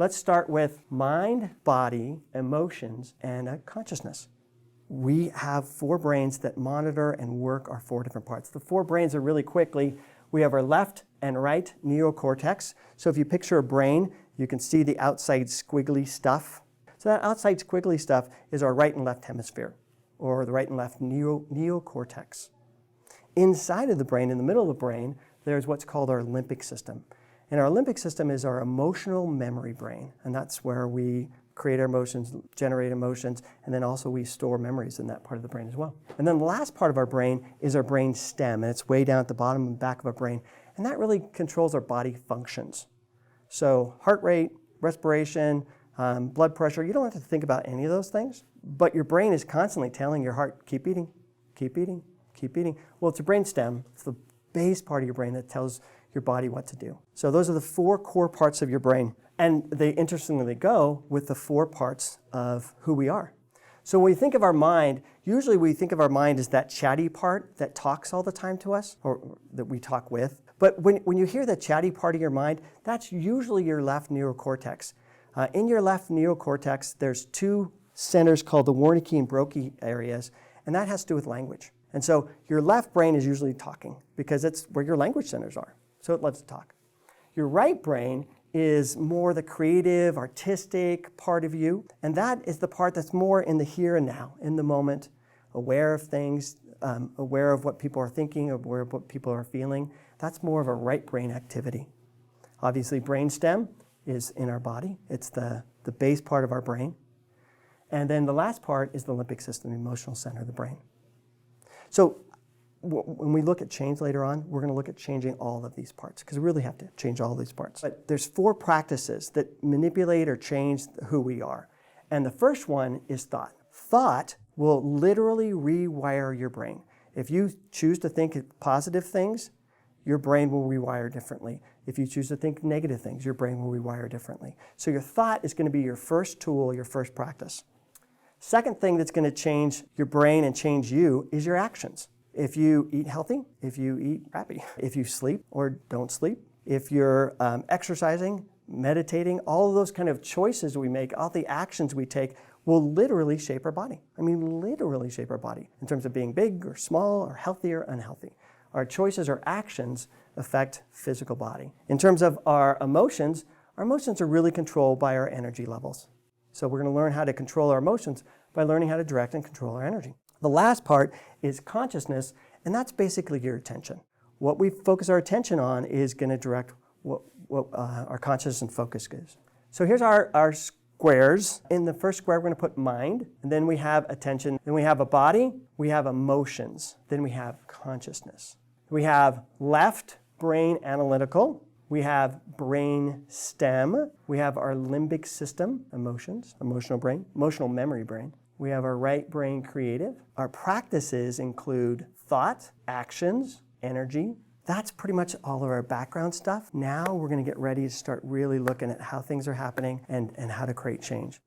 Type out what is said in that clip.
Let's start with mind, body, emotions, and consciousness. We have 4 brains that monitor and work our 4 different parts. The 4 brains are really quickly. We have our left and right neocortex. So if you picture a brain, you can see the outside squiggly stuff. So that outside squiggly stuff is our right and left hemisphere, or the right and left neocortex. Inside of the brain, in the middle of the brain, there's what's called our limbic system. And our limbic system is our emotional memory brain, and that's where we create our emotions, generate emotions, and then also we store memories in that part of the brain as well. And then the last part of our brain is our brain stem, and it's way down at the bottom and back of our brain, and that really controls our body functions. So heart rate, respiration, blood pressure, you don't have to think about any of those things, but your brain is constantly telling your heart, keep eating, keep eating, keep eating. Well, it's a brain stem. It's the base part of your brain that tells your body what to do. So those are the 4 core parts of your brain. And they interestingly go with the 4 parts of who we are. So when we think of our mind, usually we think of our mind as that chatty part that talks all the time to us, or that we talk with. But when you hear the chatty part of your mind, that's usually your left neocortex. In your left neocortex, there's 2 centers called the Wernicke and Broca areas, and that has to do with language. And so your left brain is usually talking because it's where your language centers are. So it lets it talk. Your right brain is more the creative, artistic part of you, and that is the part that's more in the here and now, in the moment, aware of things, aware of what people are thinking, aware of what people are feeling. That's more of a right brain activity. Obviously, brainstem is in our body. It's the base part of our brain. And then the last part is the limbic system, the emotional center of the brain. So when we look at change later on, we're going to look at changing all of these parts, because we really have to change all these parts. But there's 4 practices that manipulate or change who we are. And the first one is thought. Thought will literally rewire your brain. If you choose to think positive things, your brain will rewire differently. If you choose to think negative things, your brain will rewire differently. So your thought is going to be your first tool, your first practice. Second thing that's going to change your brain and change you is your actions. If you eat healthy, if you eat crappy, if you sleep or don't sleep, if you're exercising, meditating, all of those kind of choices we make, all the actions we take will literally shape our body. I mean, literally shape our body in terms of being big or small or healthy or unhealthy. Our choices or actions affect physical body. In terms of our emotions are really controlled by our energy levels. So we're going to learn how to control our emotions by learning how to direct and control our energy. The last part is consciousness, and that's basically your attention. What we focus our attention on is going to direct what our consciousness and focus is. So here's our squares. In the first square, we're going to put mind, and then we have attention. Then we have a body, we have emotions, then we have consciousness. We have left brain analytical, we have brain stem, we have our limbic system, emotions, emotional brain, emotional memory brain. We have our right brain creative. Our practices include thought, actions, energy. That's pretty much all of our background stuff. Now we're going to get ready to start really looking at how things are happening and how to create change.